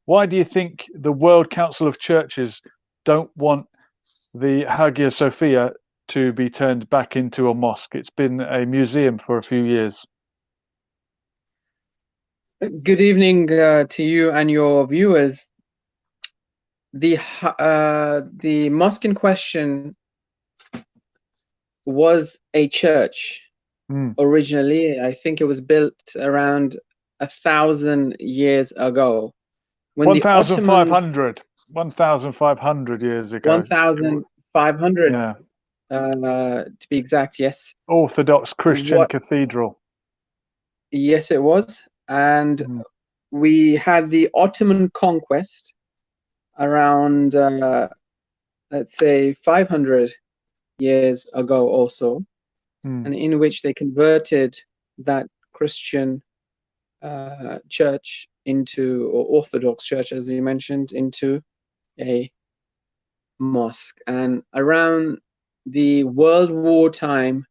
Why do you think the World Council of Churches don't want the Hagia Sophia to be turned back into a mosque? It's been a museum for a few years. Good evening to you and your viewers. The mosque in question was a church originally. I think it was built around 1,000 years ago. When the Ottomans, 1,500 years ago. 1,500 Yeah. To be exact, yes. Orthodox Christian cathedral. Yes, it was. And we had the Ottoman conquest around, let's say, 500 years ago also, and in which they converted that Christian church into, or Orthodox church, as you mentioned, into a mosque. And around the World War time,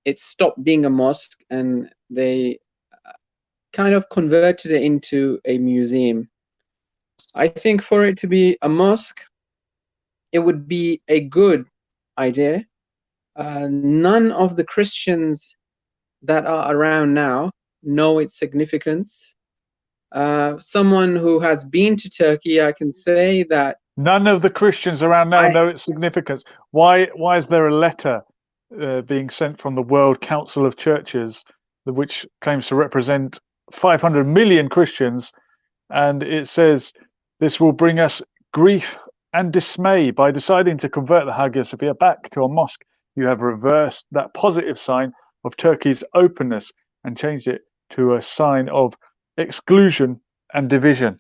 it stopped being a mosque, and they kind of converted it into a museum. I think for it to be a mosque, it would be a good idea. None of the Christians that are around now know its significance. Someone who has been to Turkey, I can say that none of the Christians around now know its significance. Why is there a letter being sent from the World Council of Churches, which claims to represent 500 million Christians, and it says, "This will bring us grief and dismay. By deciding to convert the Hagia Sophia back to a mosque, you have reversed that positive sign of Turkey's openness and changed it to a sign of exclusion and division."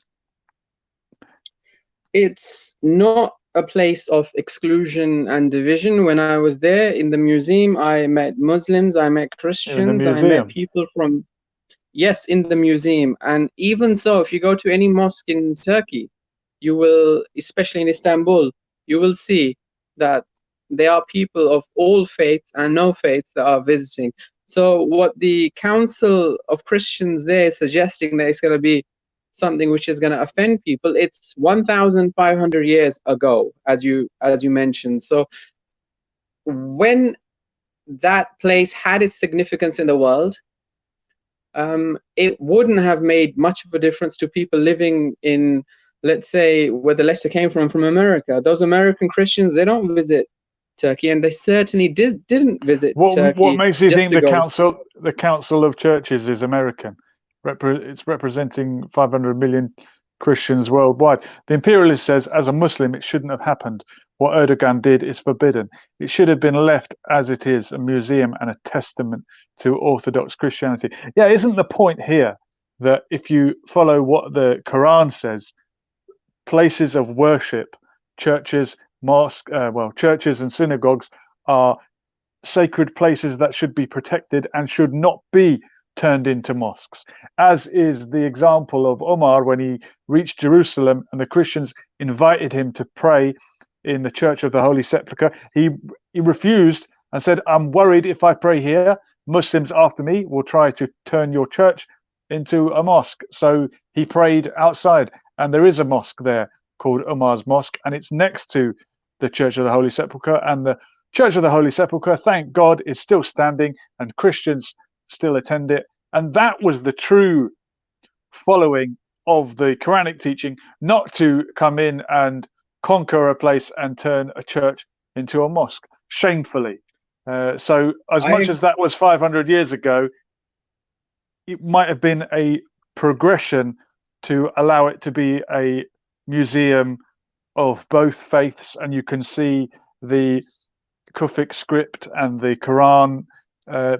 It's not a place of exclusion and division. When I was there in the museum, I met Muslims, I met Christians, I met people from, yes, in the museum. And even so, if you go to any mosque in Turkey, you will, especially in Istanbul, you will see that there are people of all faiths and no faiths that are visiting. So what the Council of Christians there is suggesting, that it's going to be something which is going to offend people, it's 1,500 years ago, as you mentioned. So when that place had its significance in the world, it wouldn't have made much of a difference to people living in, let's say, where the letter came from America. Those American Christians, they don't visit Turkey, and they certainly didn't visit Turkey. What makes you think the Council of Churches is American? It's representing 500 million Christians worldwide. The imperialist says, as a Muslim, it shouldn't have happened. What Erdogan did is forbidden. It should have been left as it is, a museum and a testament to Orthodox Christianity. Yeah, isn't the point here that if you follow what the Quran says, places of worship, churches, mosques, churches and synagogues are sacred places that should be protected and should not be turned into mosques, as is the example of Omar when he reached Jerusalem and the Christians invited him to pray in the Church of the Holy Sepulchre. He refused and said, "I'm worried if I pray here, Muslims after me will try to turn your church into a mosque." So he prayed outside, and there is a mosque there called Omar's Mosque, and it's next to the Church of the Holy Sepulchre, and the Church of the Holy Sepulchre, thank God, is still standing, and Christians still attend it. And that was the true following of the Quranic teaching, not to come in and conquer a place and turn a church into a mosque, shamefully. So as much as that was 500 years ago, it might have been a progression to allow it to be a museum of both faiths, and you can see the Kufic script and the Quran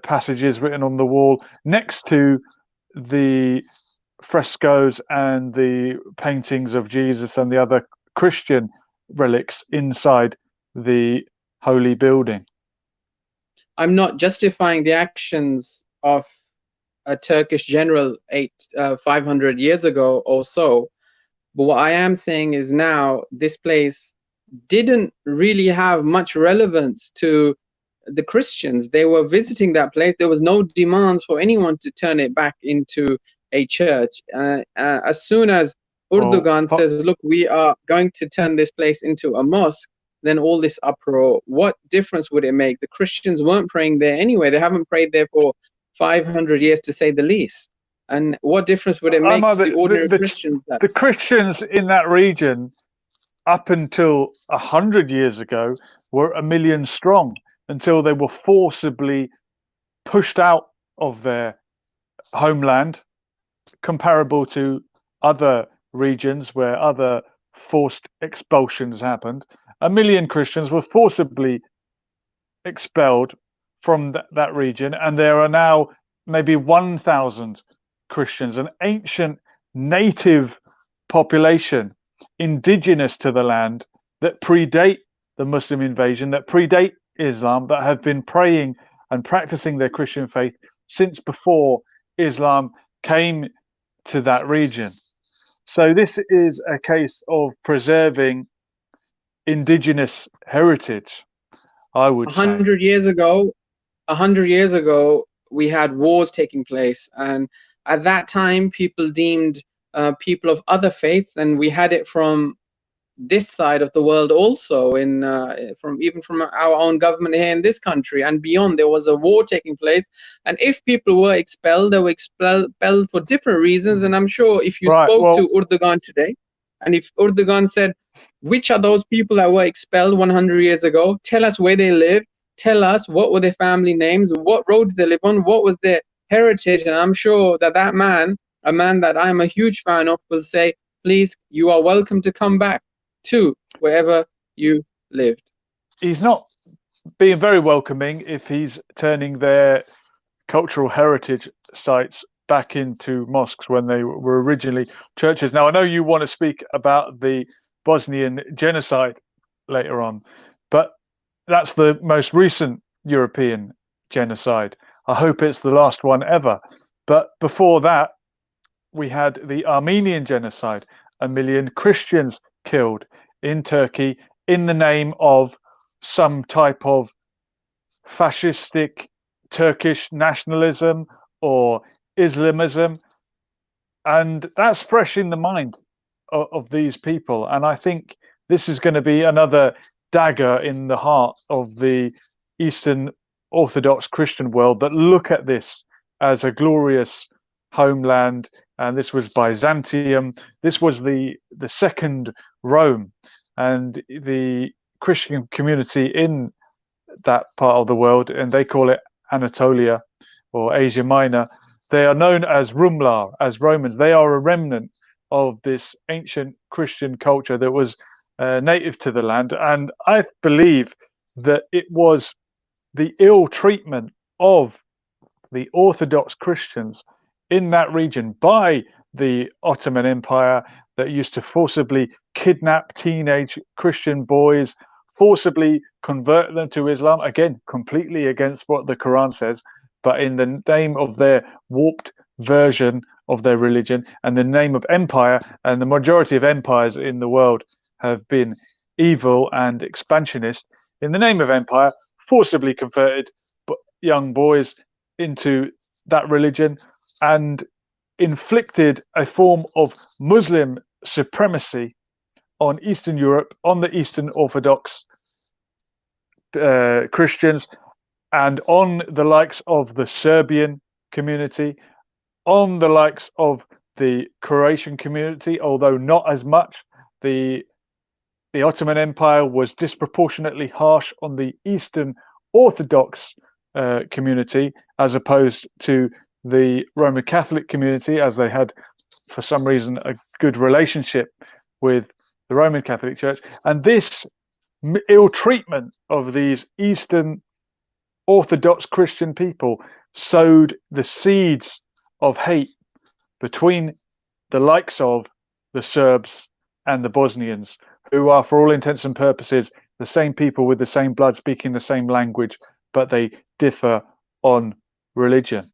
passages written on the wall next to the frescoes and the paintings of Jesus and the other Christian relics inside the holy building. I'm not justifying the actions of a Turkish general 500 years ago or so, but what I am saying is now this place didn't really have much relevance to the Christians. They were visiting that place. There was no demands for anyone to turn it back into a church. As soon as Erdogan says, look, we are going to turn this place into a mosque, then all this uproar, what difference would it make? The Christians weren't praying there anyway. They haven't prayed there for 500 years, to say the least. And what difference would it make to the ordinary Christians? The Christians in that region, up until 100 years ago, were 1 million strong, until they were forcibly pushed out of their homeland, comparable to other regions where other forced expulsions happened. 1 million Christians were forcibly expelled from that region, and there are now maybe 1,000 Christians, an ancient native population, indigenous to the land, that predate the Muslim invasion, that predate Islam, that have been praying and practicing their Christian faith since before Islam came to that region. So this is a case of preserving indigenous heritage, I would say. 100 years ago, we had wars taking place, and at that time people deemed people of other faiths, and we had it from this side of the world also, even from our own government here in this country and beyond. There was a war taking place, and if people were expelled, they were expelled for different reasons. And I'm sure if you spoke to Erdogan today, and if Erdogan said, which are those people that were expelled 100 years ago, tell us where they live, tell us what were their family names, what road did they live on, what was their heritage, and I'm sure that man, a man that I'm a huge fan of, will say, please, you are welcome to come back to wherever you lived. He's not being very welcoming if he's turning their cultural heritage sites back into mosques when they were originally churches. Now, I know you want to speak about the Bosnian genocide later on, but that's the most recent European genocide. I hope it's the last one ever. But before that, we had the Armenian genocide, 1 million Christians killed in Turkey in the name of some type of fascistic Turkish nationalism or Islamism, and that's fresh in the mind of these people. And I think this is going to be another dagger in the heart of the Eastern Orthodox Christian world that look at this as a glorious homeland. And this was Byzantium. This was the second Rome, and the Christian community in that part of the world, and they call it Anatolia or Asia Minor. They are known as Rumlar, as Romans. They are a remnant of this ancient Christian culture that was native to the land. And I believe that it was the ill treatment of the Orthodox Christians in that region by the Ottoman Empire that used to forcibly kidnap teenage Christian boys, forcibly convert them to Islam, again, completely against what the Quran says, but in the name of their warped version of their religion and the name of empire. And the majority of empires in the world have been evil and expansionist. In the name of empire, forcibly converted young boys into that religion and inflicted a form of Muslim supremacy on Eastern Europe, on the Eastern Orthodox Christians, and on the likes of the Serbian community, on the likes of the Croatian community, although not as much. The Ottoman Empire was disproportionately harsh on the Eastern Orthodox community as opposed to the Roman Catholic community, as they had, for some reason, a good relationship with the Roman Catholic Church. And this ill treatment of these Eastern Orthodox Christian people sowed the seeds of hate between the likes of the Serbs and the Bosnians, who are, for all intents and purposes, the same people with the same blood, speaking the same language, but they differ on religion.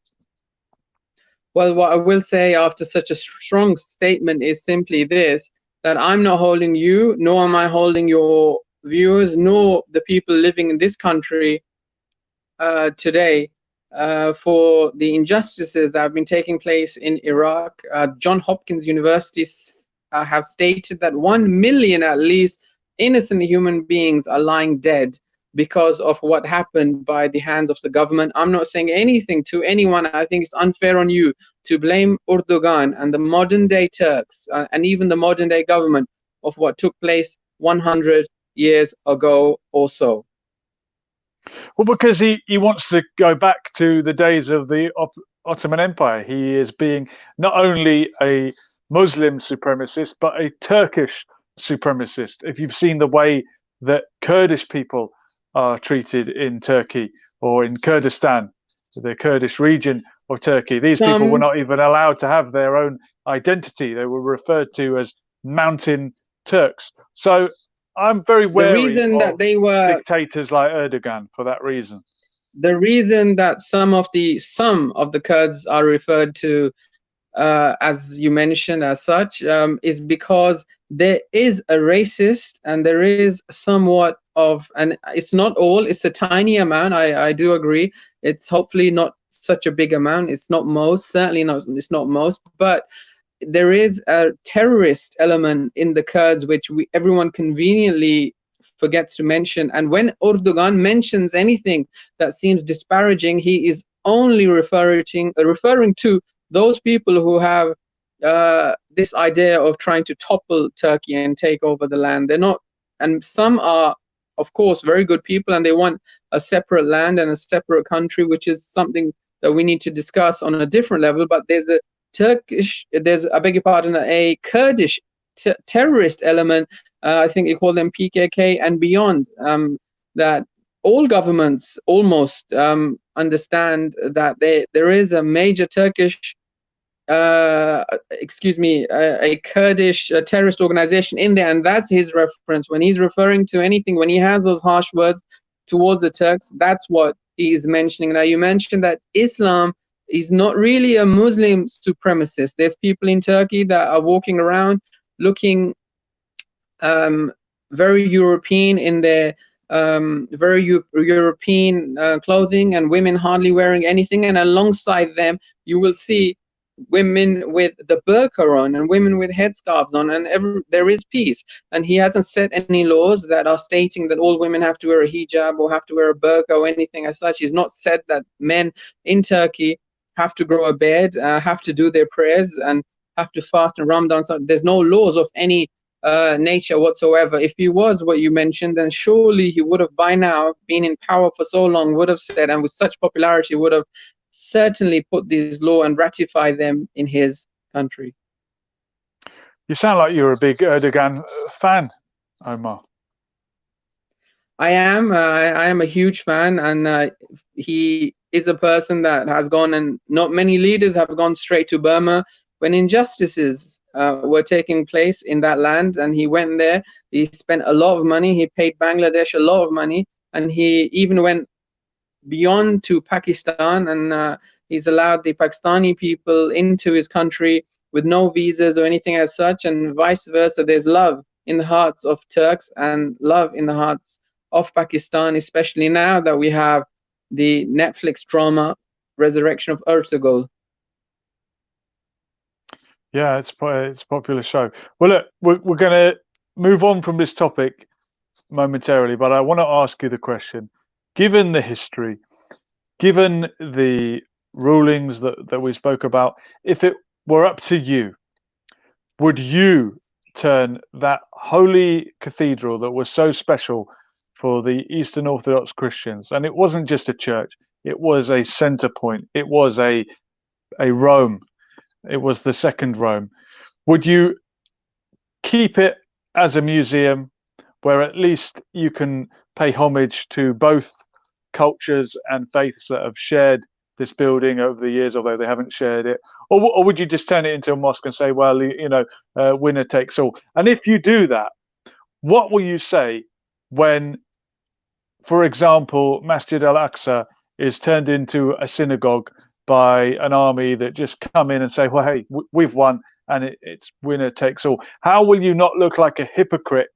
Well, what I will say after such a strong statement is simply this, that I'm not holding you, nor am I holding your viewers, nor the people living in this country today for the injustices that have been taking place in Iraq. Johns Hopkins University have stated that 1 million at least innocent human beings are lying dead because of what happened by the hands of the government. I'm not saying anything to anyone. I think it's unfair on you to blame Erdogan and the modern day Turks and even the modern day government of what took place 100 years ago or so. Well, because he wants to go back to the days of the Ottoman Empire. He is being not only a Muslim supremacist, but a Turkish supremacist. If you've seen the way that Kurdish people are treated in Turkey or in Kurdistan, the Kurdish region of Turkey, these people were not even allowed to have their own identity. They were referred to as mountain Turks. So I'm very wary of dictators like Erdogan for that reason. The reason that some of the Kurds are referred to, as you mentioned, as such, is because there is a racist and there is somewhat of, and it's not all, it's a tiny amount. I do agree. It's hopefully not such a big amount. It's not most, certainly not. It's not most, but there is a terrorist element in the Kurds, which everyone conveniently forgets to mention. And when Erdogan mentions anything that seems disparaging, he is only referring to those people who have this idea of trying to topple Turkey and take over the land. They're not, and some are, of course, very good people, and they want a separate land and a separate country, which is something that we need to discuss on a different level. But there's a I beg your pardon, a Kurdish terrorist element. I think you call them PKK and beyond, that all governments almost understand that there is a major Turkish, a Kurdish terrorist organization in there, and that's his reference. When he's referring to anything, when he has those harsh words towards the Turks, that's what he's mentioning. Now, you mentioned that Islam is not really a Muslim supremacist. There's people in Turkey that are walking around looking very European in their European clothing, and women hardly wearing anything, and alongside them you will see women with the burqa on and women with headscarves on, and there is peace. And he hasn't set any laws that are stating that all women have to wear a hijab or have to wear a burqa or anything as such. He's not said that men in Turkey have to grow a beard, have to do their prayers, and have to fast and Ramadan. So there's no laws of any nature whatsoever. If he was what you mentioned, then surely he would have by now, been in power for so long, would have said, and with such popularity, would have certainly put these laws and ratify them in his country. You sound like you're a big Erdogan fan, Omar. I am a huge fan, and he is a person that has gone, and not many leaders have gone straight to Burma when injustices were taking place in that land, and he went there. He spent a lot of money. He paid Bangladesh a lot of money, and he even went beyond to Pakistan, and he's allowed the Pakistani people into his country with no visas or anything as such, and vice versa. There's love in the hearts of Turks and love in the hearts of Pakistan, especially now that we have the Netflix drama Resurrection of Ertugrul. Yeah, it's a popular show. Well, look, we're going to move on from this topic momentarily, but I want to ask you the question: given the history, given the rulings that we spoke about, if it were up to you, would you turn that holy cathedral that was so special for the Eastern Orthodox Christians, and it wasn't just a church, it was a center point, it was a Rome, it was the second Rome, would you keep it as a museum where at least you can pay homage to both cultures and faiths that have shared this building over the years, although they haven't shared it? Or would you just turn it into a mosque and say, well, winner takes all? And if you do that, what will you say when, for example, Masjid al-Aqsa is turned into a synagogue by an army that just come in and say, well, hey, we've won, and it's winner takes all? How will you not look like a hypocrite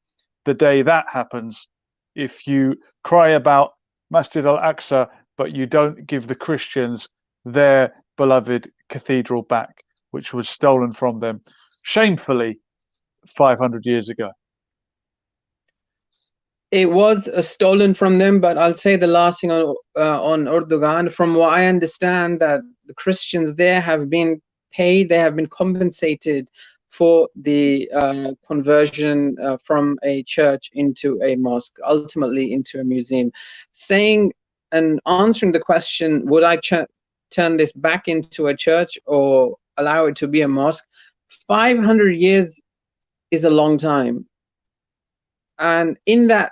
the day that happens if you cry about Masjid al-Aqsa, but you don't give the Christians their beloved cathedral back, which was stolen from them shamefully 500 years ago? It was stolen from them, but I'll say the last thing on Erdogan. From what I understand, that the Christians there have been paid, they have been compensated for the conversion from a church into a mosque, ultimately into a museum. Saying and answering the question, would I turn this back into a church or allow it to be a mosque? 500 years is a long time. And in that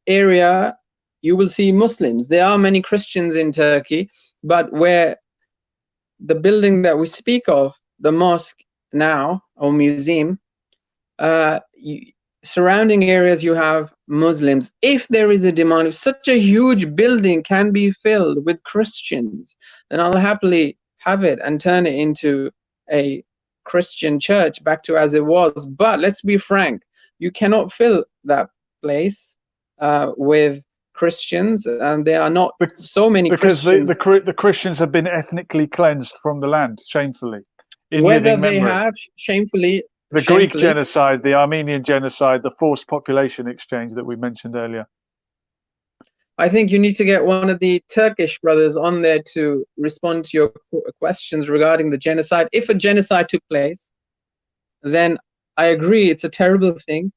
area, you will see Muslims. There are many Christians in Turkey, but where the building that we speak of, the mosque now, or museum, surrounding areas you have Muslims. If there is a demand, if such a huge building can be filled with Christians, then I'll happily have it and turn it into a Christian church back to as it was. But let's be frank, you cannot fill that place with Christians, and there are not so many Christians. Because the Christians have been ethnically cleansed from the land, shamefully. Whether they have, shamefully. The Greek genocide, the Armenian genocide, the forced population exchange that we mentioned earlier. I think you need to get one of the Turkish brothers on there to respond to your questions regarding the genocide. If a genocide took place, then I agree it's a terrible thing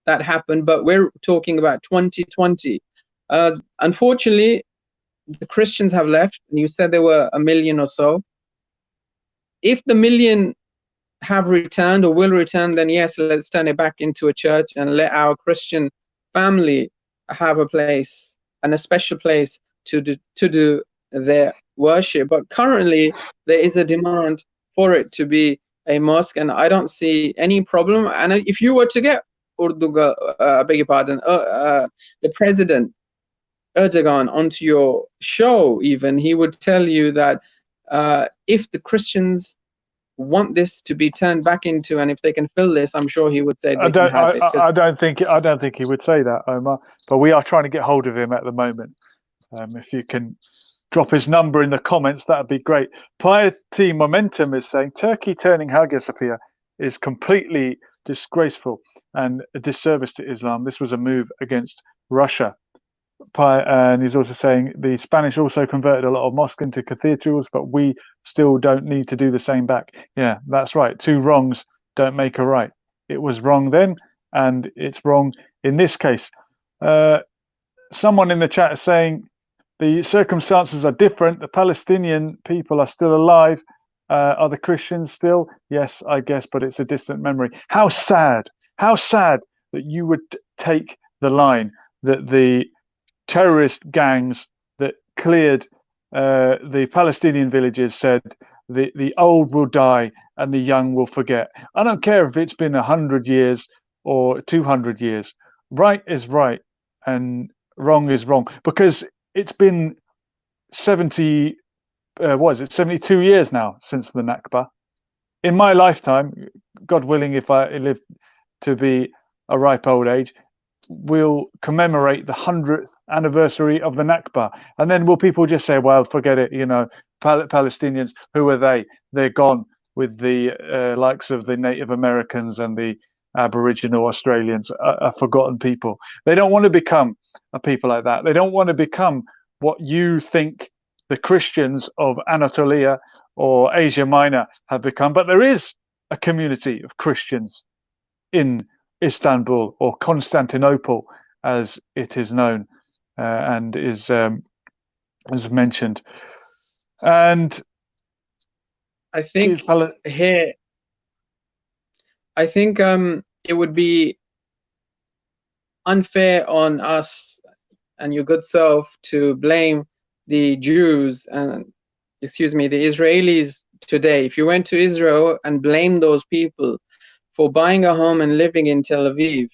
that happened, but we're talking about 2020. Unfortunately, the Christians have left, and you said there were 1 million or so. If the 1 million have returned or will return, then yes, let's turn it back into a church and let our Christian family have a place, and a special place to do their worship. But currently, there is a demand for it to be a mosque, and I don't see any problem. And if you were to get Erdogan, beg your pardon, the president Erdogan onto your show, even, he would tell you that if the Christians want this to be turned back into, and if they can fill this, I'm sure he would say they can have it. I don't think he would say that, Omar. But we are trying to get hold of him at the moment. If you can drop his number in the comments, that'd be great. Piety Momentum is saying Turkey turning Hagia Sophia is completely disgraceful and a disservice to Islam. This was a move against Russia. And he's also saying the Spanish also converted a lot of mosques into cathedrals, but we still don't need to do the same back. Yeah, that's right. Two wrongs don't make a right. It was wrong then, and it's wrong in this case. Someone in the chat is saying the circumstances are different. The Palestinian people are still alive. Are the Christians still? Yes, I guess, but it's a distant memory. How sad that you would take the line that the terrorist gangs that cleared the Palestinian villages said the old will die and the young will forget. I don't care if it's been 100 years or 200 years. Right is right and wrong is wrong, because it's been 72 years now since the Nakba. In my lifetime, God willing, if I live to be a ripe old age, we'll commemorate the 100th anniversary of the Nakba. And then will people just say, well, forget it, Palestinians, who are they? They're gone with the likes of the Native Americans and the Aboriginal Australians, a forgotten people. They don't want to become a people like that. They don't want to become what you think the Christians of Anatolia or Asia Minor have become. But there is a community of Christians in Istanbul, or Constantinople as it is known, and is mentioned. And I think it would be unfair on us and your good self to blame the Jews and the Israelis today. If you went to Israel and blamed those people for buying a home and living in Tel Aviv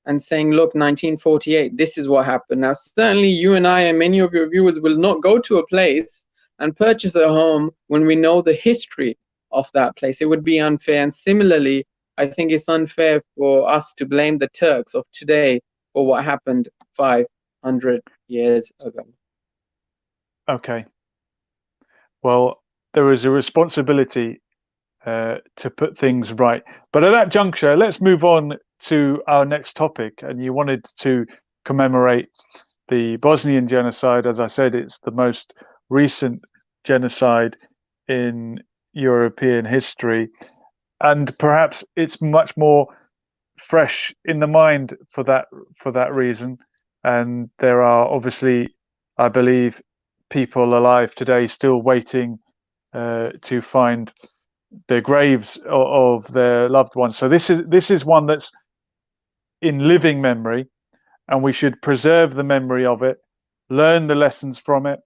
and saying, look, 1948, this is what happened. Now, certainly you and I and many of your viewers will not go to a place and purchase a home when we know the history of that place. It would be unfair. And similarly, I think it's unfair for us to blame the Turks of today for what happened 500 years ago. Okay. Well, there is a responsibility to put things right. But at that juncture, let's move on to our next topic. And you wanted to commemorate the Bosnian genocide. As I said, it's the most recent genocide in European history, and perhaps it's much more fresh in the mind for that reason. And there are obviously, I believe, people alive today still waiting to find the graves of their loved ones. So this is one that's in living memory, and we should preserve the memory of it, learn the lessons from it.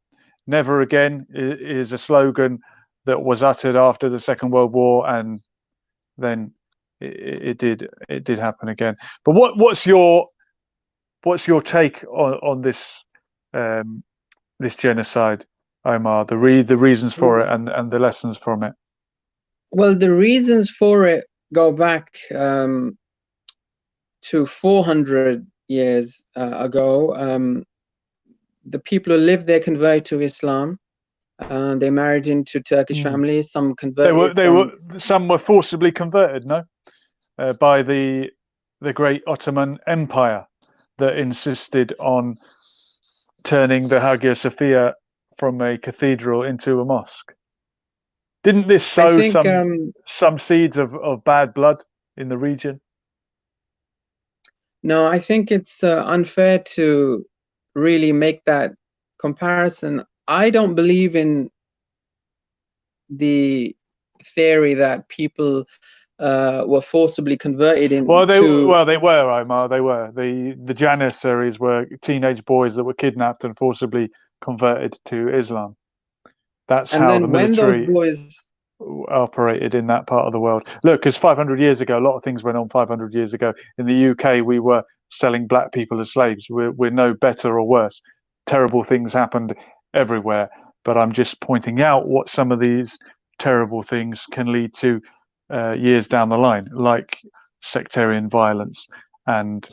Never again is a slogan that was uttered after the Second World War, and then it did happen again. But what's your take on this this genocide, Omar? The reasons for it and the lessons from it. Well, the reasons for it go back to 400 years ago. The people who lived there converted to Islam. They married into Turkish families. Some converted. Some were forcibly converted, no, by the great Ottoman Empire that insisted on turning the Hagia Sophia from a cathedral into a mosque. Didn't this sow some seeds of bad blood in the region? No, I think it's unfair to really make that comparison. I don't believe in the theory that people were forcibly converted into. Well, they were, Omar. They were. The Janissaries were teenage boys that were kidnapped and forcibly converted to Islam. That's how the military operated in that part of the world. Look, because 500 years ago, a lot of things went on 500 years ago. In the UK, we were selling black people as slaves. We're no better or worse. Terrible things happened everywhere. But I'm just pointing out what some of these terrible things can lead to years down the line, like sectarian violence. And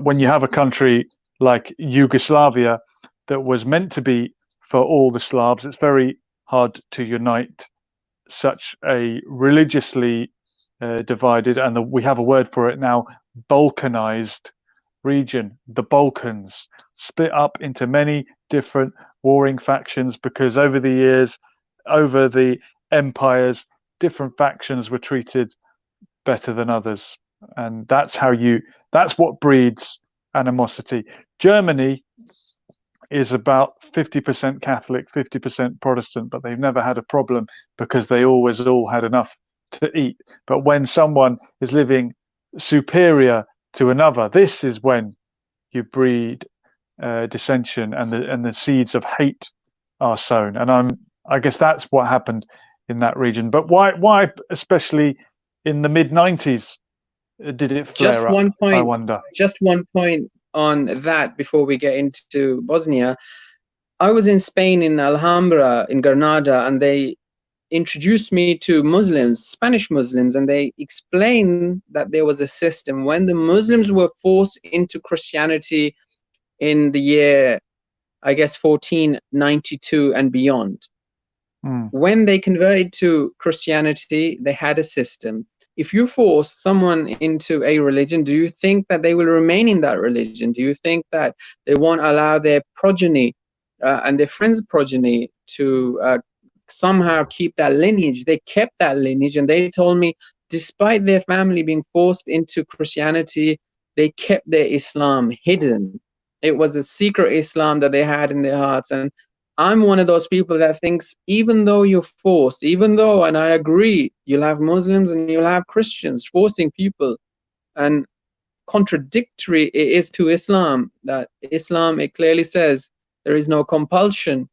when you have a country like Yugoslavia that was meant to be for all the Slavs, it's very hard to unite such a religiously divided, and we have a word for it now, Balkanized region. The Balkans split up into many different warring factions because over the years, over the empires, different factions were treated better than others, and that's what breeds animosity. Germany is about 50% Catholic, 50% Protestant, but they've never had a problem because they always all had enough to eat. But when someone is living superior to another, this is when you breed dissension, and the seeds of hate are sown. And I guess that's what happened in that region. But why especially in the mid-90s did it flare up? I wonder. Just one point on that before we get into Bosnia. I was in Spain, in Alhambra, in Granada, and they introduced me to Muslims, Spanish Muslims, and they explained that there was a system when the Muslims were forced into Christianity in the year, I guess, 1492 and beyond. When they converted to Christianity, they had a system. If you force someone into a religion, do you think that they will remain in that religion? Do you think that they won't allow their progeny and their friends' progeny to somehow keep that lineage? They kept that lineage, and they told me, despite their family being forced into Christianity, they kept their Islam hidden. It was a secret Islam that they had in their hearts. And I'm one of those people that thinks, even though you're forced, even though, and I agree, you'll have Muslims and you'll have Christians forcing people, and contradictory it is to Islam, that Islam, it clearly says there is no compulsion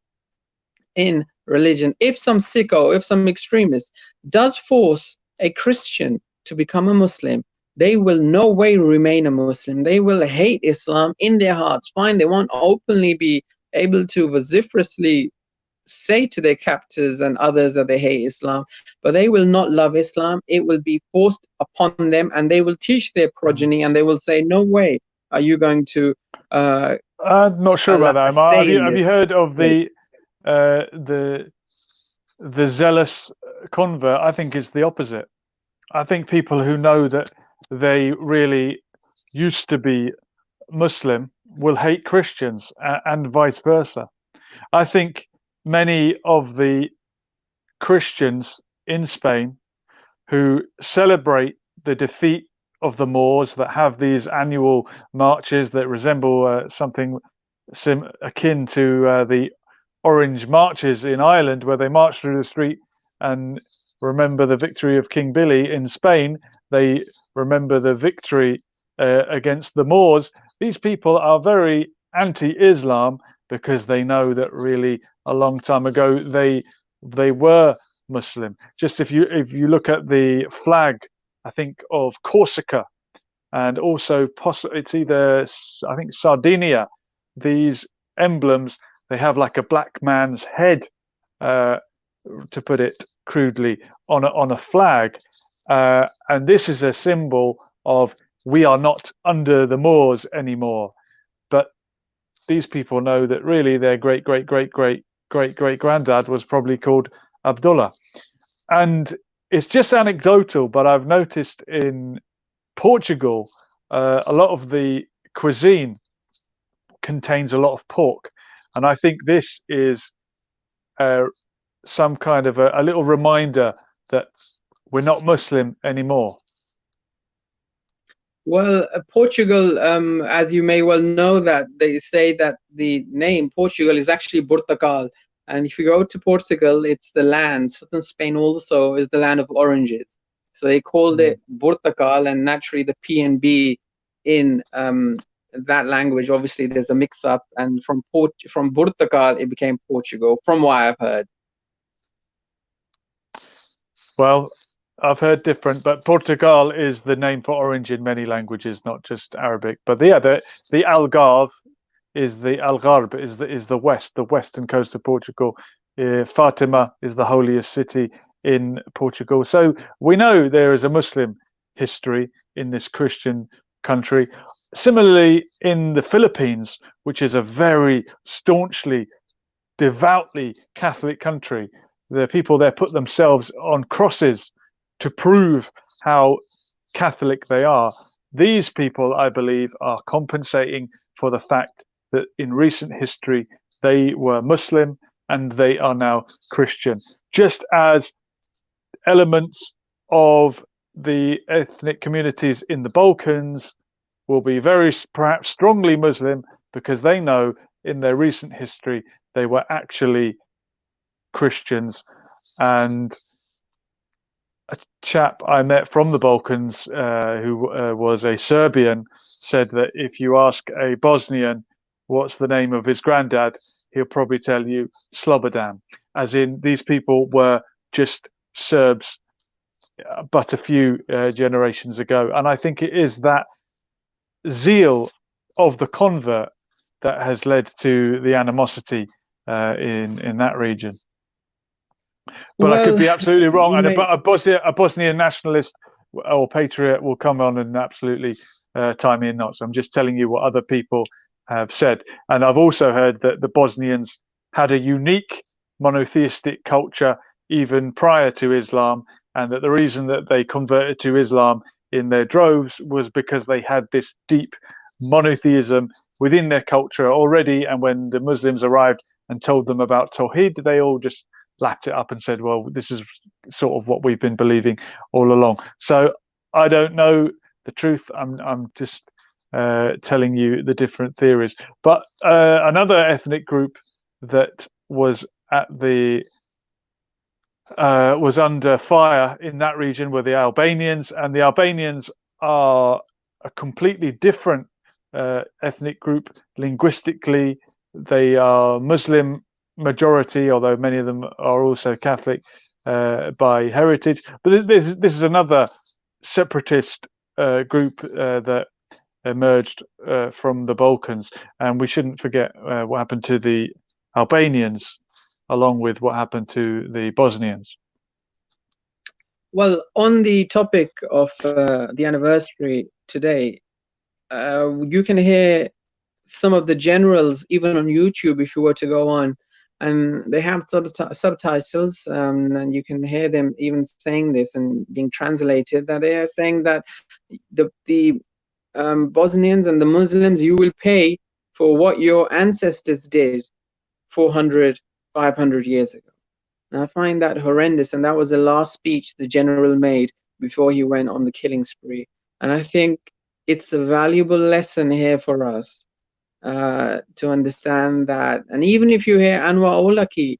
in religion. If some sicko, if some extremist does force a Christian to become a Muslim, they will no way remain a Muslim. They will hate Islam in their hearts. Fine, they won't openly be able to vociferously say to their captors and others that they hate Islam, but they will not love Islam. It will be forced upon them, and they will teach their progeny, and they will say, no way are you going to I'm not sure about that, Omar. Have you heard of the zealous convert, I think it's the opposite. I think people who know that they really used to be Muslim will hate Christians, and vice versa. I think many of the Christians in Spain who celebrate the defeat of the Moors, that have these annual marches that resemble something akin to the Orange marches in Ireland, where they march through the street and remember the victory of King Billy. In Spain, they remember the victory against the Moors. These people are very anti-Islam because they know that really a long time ago they were Muslim. Just if you look at the flag, I think of Corsica, and also it's either, I think, Sardinia. These emblems, they have like a black man's head, to put it crudely, on a flag, and this is a symbol of we are not under the Moors anymore. But these people know that really their great granddad was probably called Abdullah. And it's just anecdotal, but I've noticed in Portugal, a lot of the cuisine contains a lot of pork, and I think this is some kind of a little reminder that we're not Muslim anymore. Well, Portugal, as you may well know, that they say that the name Portugal is actually Portugal. And if you go to Portugal, it's the land. Southern Spain also is the land of oranges. So they called it Portugal, and naturally the P and B in that language, obviously there's a mix-up, and from Portugal it became Portugal, from what I've heard. Well, I've heard different, but Portugal is the name for orange in many languages, not just Arabic. But yeah, the Algarve is the western coast of Portugal. Fatima is the holiest city in Portugal. So we know there is a Muslim history in this Christian country. Similarly, in the Philippines, which is a very staunchly, devoutly Catholic country, the people there put themselves on crosses to prove how Catholic they are. These people, I believe, are compensating for the fact that in recent history they were Muslim and they are now Christian. Just as elements of the ethnic communities in the Balkans will be very perhaps strongly Muslim because they know in their recent history they were actually Christians. And a chap I met from the Balkans who was a Serbian said that if you ask a Bosnian what's the name of his granddad, he'll probably tell you Slobodan, as in these people were just Serbs but a few generations ago. And I think it is that zeal of the convert that has led to the animosity in that region. But well, I could be absolutely wrong, and a Bosnian nationalist or patriot will come on and absolutely tie me in knots. I'm just telling you what other people have said. And I've also heard that the Bosnians had a unique monotheistic culture even prior to Islam, and that the reason that they converted to Islam in their droves was because they had this deep monotheism within their culture already. And when the Muslims arrived and told them about Tawhid, they all just lapped it up and said, well, this is sort of what we've been believing all along. So I don't know the truth. I'm just telling you the different theories. But another ethnic group that was at the was under fire in that region were the Albanians, and the Albanians are a completely different ethnic group linguistically. They are Muslim majority, although many of them are also Catholic by heritage. But this is another separatist group that emerged from the Balkans, and we shouldn't forget what happened to the Albanians along with what happened to the Bosnians. Well, on the topic of the anniversary today, you can hear some of the generals, even on YouTube, if you were to go on, and they have subtitles, and you can hear them even saying this and being translated, that they are saying that the Bosnians and the Muslims, you will pay for what your ancestors did 400, 500 years ago. And I find that horrendous, and that was the last speech the general made before he went on the killing spree. And I think it's a valuable lesson here for us to understand that. And even if you hear Anwar Awlaki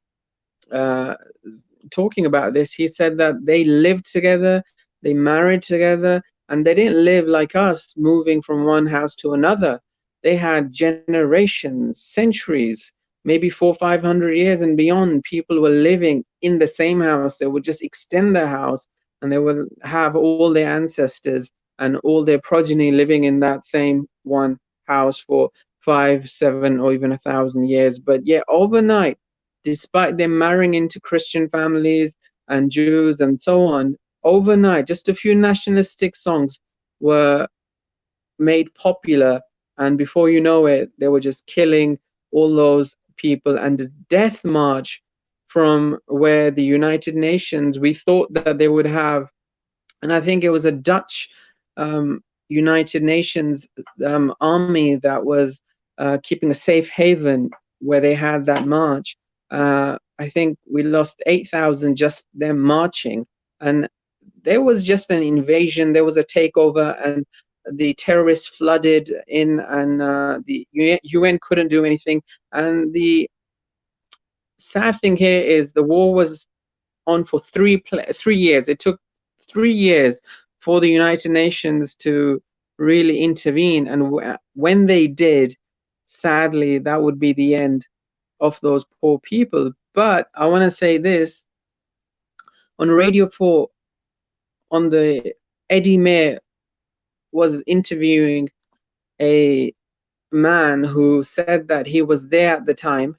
talking about this, he said that they lived together, they married together, and they didn't live like us, moving from one house to another. They had generations, centuries, maybe 400-500 years and beyond. People were living in the same house. They would just extend their house, and they would have all their ancestors and all their progeny living in that same one house for 5, 7, or even 1,000 years. But yet overnight, despite them marrying into Christian families and Jews and so on, overnight, just a few nationalistic songs were made popular, and before you know it, they were just killing all those people. And the death march from where the United Nations, we thought that they would have, and I think it was a Dutch United Nations army that was keeping a safe haven where they had that march. I think we lost 8,000 just them marching, and there was just an invasion, there was a takeover, and the terrorists flooded in, and the UN couldn't do anything. And the sad thing here is the war was on for 3 years. It took 3 years for the United Nations to really intervene, and when they did, sadly, that would be the end of those poor people. But I want to say this, on Radio 4, on the Eddie Mair was interviewing a man who said that he was there at the time,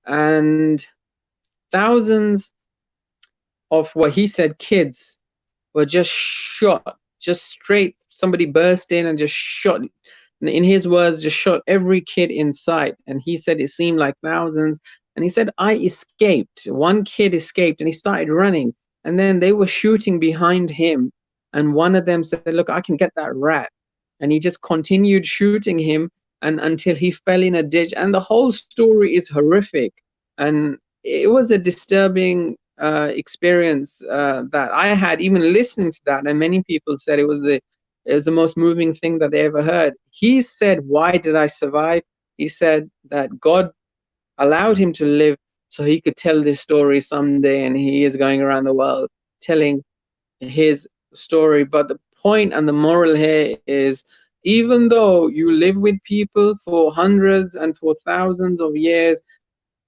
and thousands of what he said kids were just shot, just straight. Somebody burst in and just shot, in his words, just shot every kid in sight. And he said it seemed like thousands. And he said, I escaped. One kid escaped and he started running. And then they were shooting behind him. And one of them said, look, I can get that rat. And he just continued shooting him, and until he fell in a ditch. And the whole story is horrific. And it was a disturbing experience that I had, even listening to that. And many people said it was the most moving thing that they ever heard. He said, why did I survive? He said that God allowed him to live so he could tell this story someday, and he is going around the world telling his story. But the point and the moral here is, even though you live with people for hundreds and for thousands of years,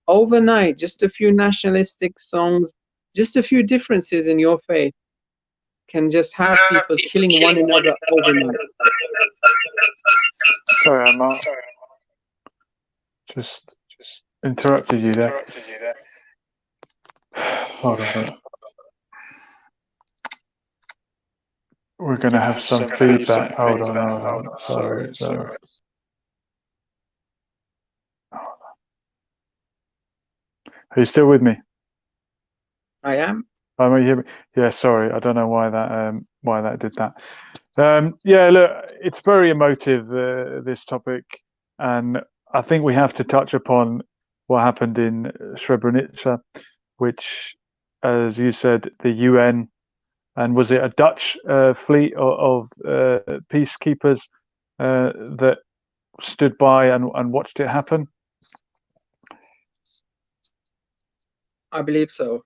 overnight, just a few nationalistic songs, just a few differences in your faith can just have people killing one another overnight. Sorry, Mark. Just interrupted you there. Hold on. We're going to have some feedback. Hold on. Sorry. Are you still with me? I am. Oh, you hear me? Yeah, sorry. I don't know why that did that. Yeah, look, it's very emotive, this topic, and I think we have to touch upon what happened in Srebrenica, which, as you said, the UN, and was it a Dutch fleet of peacekeepers that stood by and watched it happen? I believe so.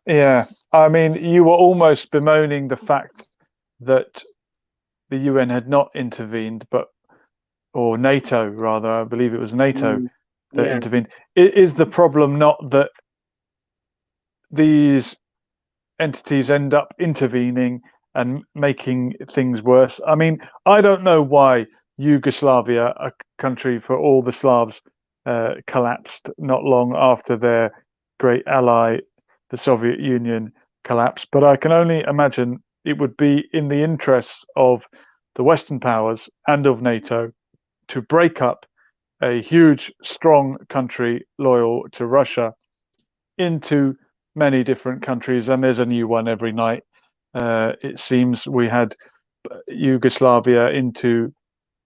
Yeah, I mean, you were almost bemoaning the fact that the UN had not intervened, or NATO rather, I believe it was NATO that intervened. Is the problem not that these entities end up intervening and making things worse? I mean, I don't know why Yugoslavia, a country for all the Slavs, collapsed not long after their great ally, the Soviet Union, collapsed, but I can only imagine it would be in the interests of the Western powers and of NATO to break up a huge, strong country loyal to Russia into many different countries, and there's a new one every night. It seems we had Yugoslavia into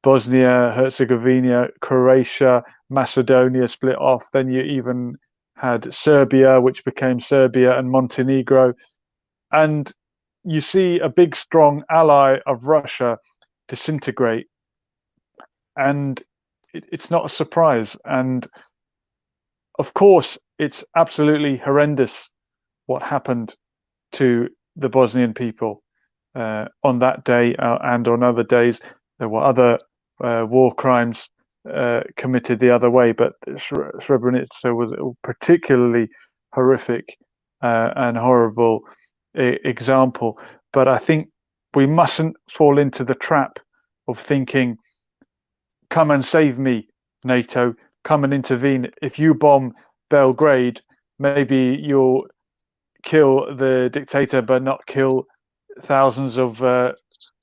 Bosnia, Herzegovina, Croatia, Macedonia split off. Then you even had Serbia, which became Serbia, and Montenegro. And you see a big, strong ally of Russia disintegrate. And it's not a surprise. And of course, it's absolutely horrendous what happened to the Bosnian people on that day and on other days. There were other war crimes committed the other way, but Srebrenica was a particularly horrific and horrible example. But I think we mustn't fall into the trap of thinking, come and save me, NATO, come and intervene. If you bomb Belgrade, maybe you'll kill the dictator but not kill thousands of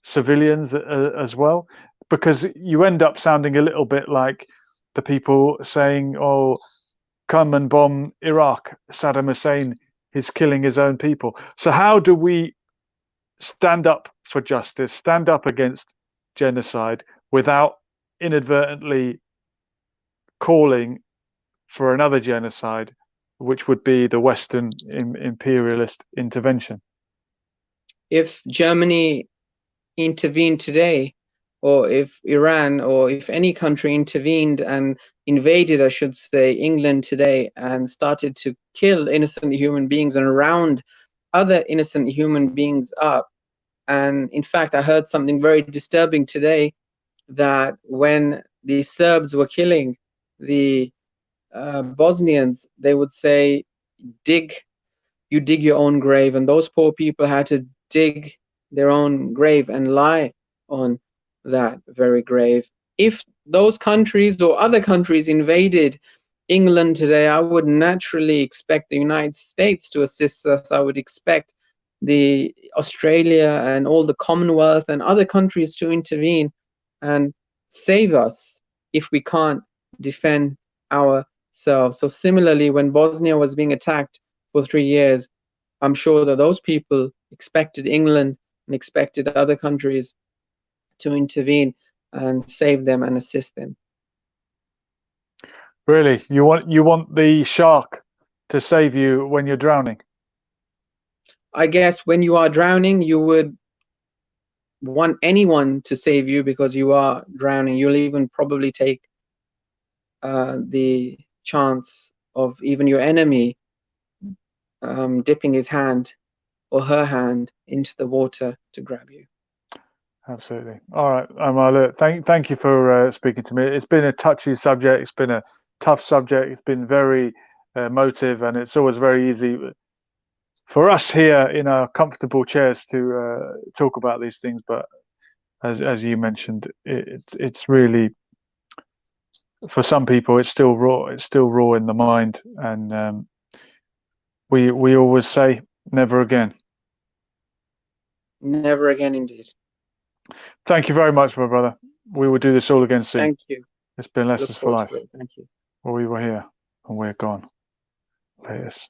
civilians as well, because you end up sounding a little bit like the people saying, oh, come and bomb Iraq, Saddam Hussein is killing his own people. So how do we stand up for justice, stand up against genocide without inadvertently calling for another genocide, which would be the Western imperialist intervention? If Germany intervened today, or if Iran, or if any country intervened and invaded, I should say, England today and started to kill innocent human beings and round other innocent human beings up. And in fact, I heard something very disturbing today, that when the Serbs were killing the Bosnians, they would say, you dig your own grave. And those poor people had to dig their own grave and lie on that very grave. If those countries or other countries invaded England today, I would naturally expect the United States to assist us. I would expect the Australia and all the Commonwealth and other countries to intervene and save us if we can't defend ourselves. So similarly, when Bosnia was being attacked for 3 years, I'm sure that those people expected England and expected other countries to intervene and save them and assist them. Really? You want the shark to save you when you're drowning? I guess when you are drowning, you would want anyone to save you because you are drowning. You'll even probably take the chance of even your enemy dipping his hand or her hand into the water to grab you. Absolutely. All right, Amal, thank you for speaking to me. It's been a touchy subject. It's been a tough subject. It's been very emotive, and it's always very easy for us here in our comfortable chairs to talk about these things. But as you mentioned, it's really, for some people, it's still raw. It's still raw in the mind, and we always say, never again. Never again, indeed. Thank you very much, my brother. We will do this all again soon. Thank you. It's been Lessons for Life. Thank you. Well, we were here and we're gone. Latest.